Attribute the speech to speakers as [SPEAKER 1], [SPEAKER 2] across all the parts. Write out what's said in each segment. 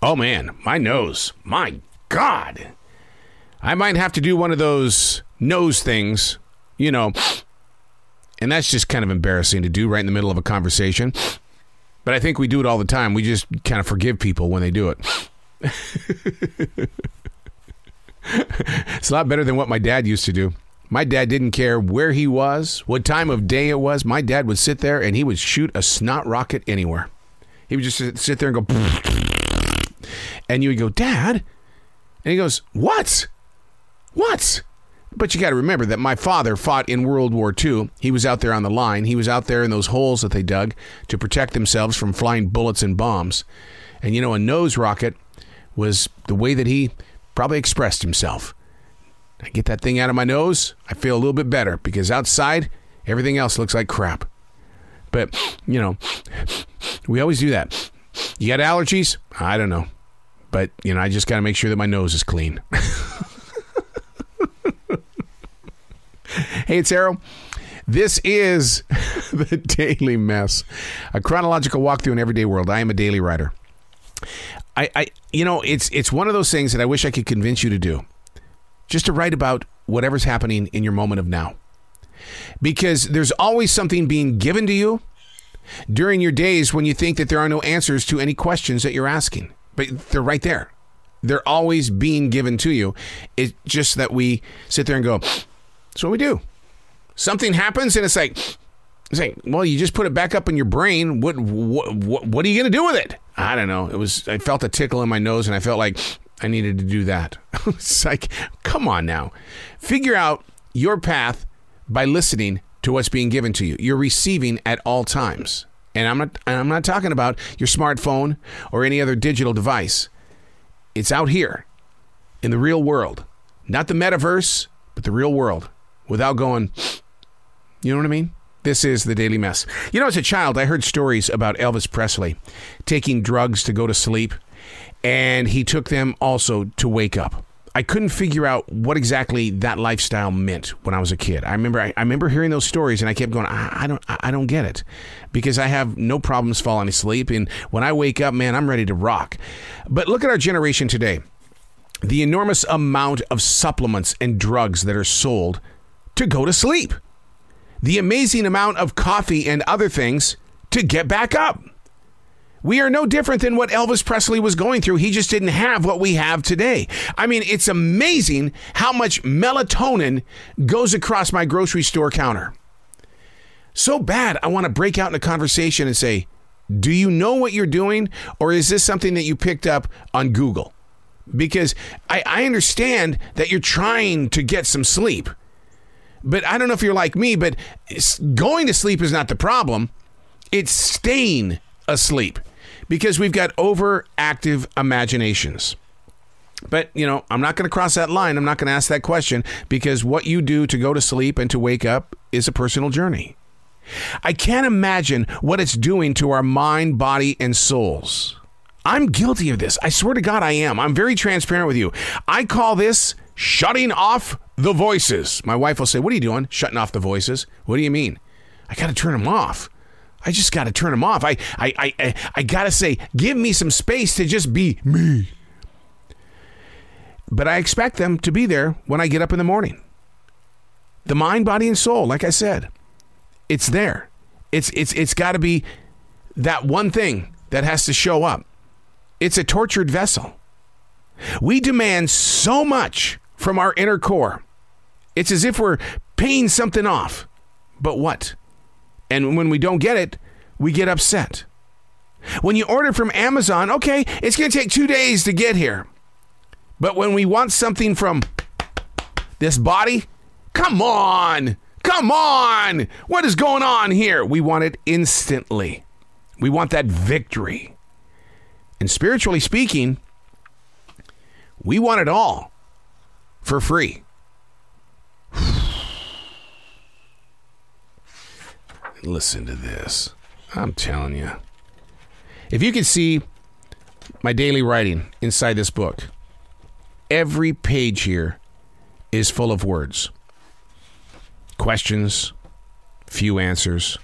[SPEAKER 1] Oh, man, my nose. My God. I might have to do one of those nose things, you know, and that's just kind of embarrassing to do right in the middle of a conversation. But I think we do it all the time. We just kind of forgive people when they do it. It's a lot better than what my dad used to do. My dad didn't care where he was, what time of day it was. My dad would sit there and he would shoot a snot rocket anywhere. He would just sit there and go, and you would go, Dad? And he goes, what? What? But you got to remember that my father fought in World War II. He was out there on the line. He was out there in those holes that they dug to protect themselves from flying bullets and bombs. And, you know, a nose rocket was the way that he probably expressed himself. I get that thing out of my nose, I feel a little bit better because outside, everything else looks like crap. But, you know, we always do that. You got allergies? I don't know. But, you know, I just got to make sure that my nose is clean. Hey, it's Arrow. This is the Daily Mess, a chronological walk through an everyday world. I am a daily writer. You know, it's one of those things that I wish I could convince you to do. Just to write about whatever's happening in your moment of now. Because there's always something being given to you during your days when you think that there are no answers to any questions that you're asking. But they're right there. They're always being given to you. It's just that we sit there and go, that's what we do. Something happens and it's like, well, you just put it back up in your brain. What are you going to do with it? I don't know. I felt a tickle in my nose and I felt like I needed to do that. It's like, come on now. Figure out your path by listening to what's being given to you. You're receiving at all times. And I'm not talking about your smartphone or any other digital device. It's out here in the real world. Not the metaverse, but the real world. Without going, you know what I mean? This is the Daily Mess. You know, as a child, I heard stories about Elvis Presley taking drugs to go to sleep. And he took them also to wake up. I couldn't figure out what exactly that lifestyle meant when I was a kid. I remember hearing those stories, and I kept going, I don't get it, because I have no problems falling asleep, and when I wake up, man, I'm ready to rock. But look at our generation today. The enormous amount of supplements and drugs that are sold to go to sleep. The amazing amount of coffee and other things to get back up. We are no different than what Elvis Presley was going through. He just didn't have what we have today. I mean, it's amazing how much melatonin goes across my grocery store counter. So bad, I want to break out in a conversation and say, do you know what you're doing? Or is this something that you picked up on Google? Because I understand that you're trying to get some sleep. But I don't know if you're like me, but going to sleep is not the problem. It's staying asleep. Because we've got overactive imaginations. But, you know, I'm not going to cross that line. I'm not going to ask that question because what you do to go to sleep and to wake up is a personal journey. I can't imagine what it's doing to our mind, body, and souls. I'm guilty of this. I swear to God I am. I'm very transparent with you. I call this shutting off the voices. My wife will say, what are you doing? Shutting off the voices? What do you mean? I got to turn them off. I just got to turn them off. I got to say, give me some space to just be me. But I expect them to be there when I get up in the morning. The mind, body, and soul, like I said, it's there. It's got to be that one thing that has to show up. It's a tortured vessel. We demand so much from our inner core. It's as if we're paying something off. But what? And when we don't get it, we get upset. When you order from Amazon, okay, it's going to take 2 days to get here. But when we want something from this body, come on. What is going on here? We want it instantly. We want that victory. And spiritually speaking, we want it all for free. Listen to this. I'm telling you. If you could see my daily writing inside this book, every page here is full of words. Questions, few answers.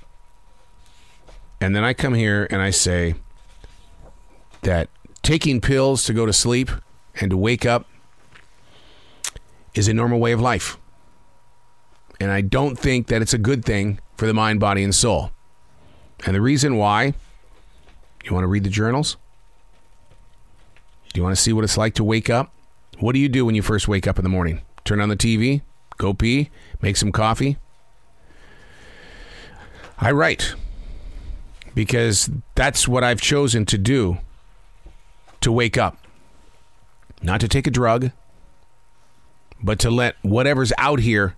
[SPEAKER 1] And then I come here and I say that taking pills to go to sleep and to wake up is a normal way of life. And I don't think that it's a good thing for the mind, body, and soul. And the reason why, you want to read the journals? Do you want to see what it's like to wake up? What do you do when you first wake up in the morning? Turn on the TV, go pee, make some coffee? I write, because that's what I've chosen to do to wake up. Not to take a drug, but to let whatever's out here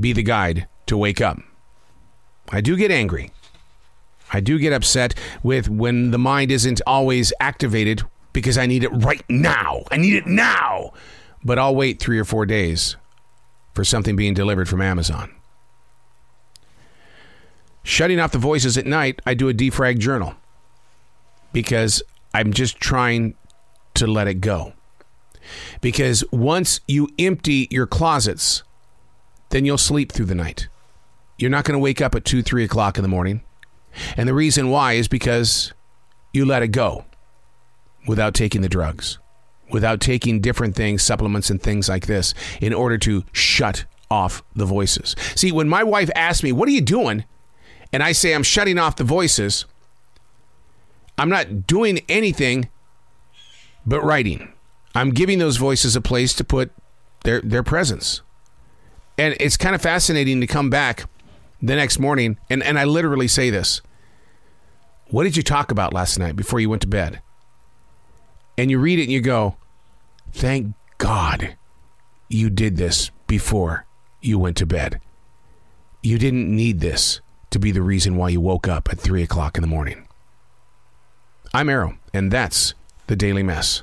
[SPEAKER 1] be the guide to wake up. I do get angry. I do get upset with when the mind isn't always activated because I need it right now. I need it now. But I'll wait 3 or 4 days for something being delivered from Amazon. Shutting off the voices at night, I do a defrag journal because I'm just trying to let it go. Because once you empty your closets, then you'll sleep through the night. You're not going to wake up at 2, 3 o'clock in the morning. And the reason why is because you let it go without taking the drugs, without taking different things, supplements and things like this, in order to shut off the voices. See, when my wife asks me, what are you doing? And I say, I'm shutting off the voices. I'm not doing anything but writing. I'm giving those voices a place to put their presence. And it's kind of fascinating to come back the next morning, and I literally say this. What did you talk about last night before you went to bed? And you read it and you go, thank God you did this before you went to bed. You didn't need this to be the reason why you woke up at 3 o'clock in the morning. I'm Arrow, and that's the Daily Mess.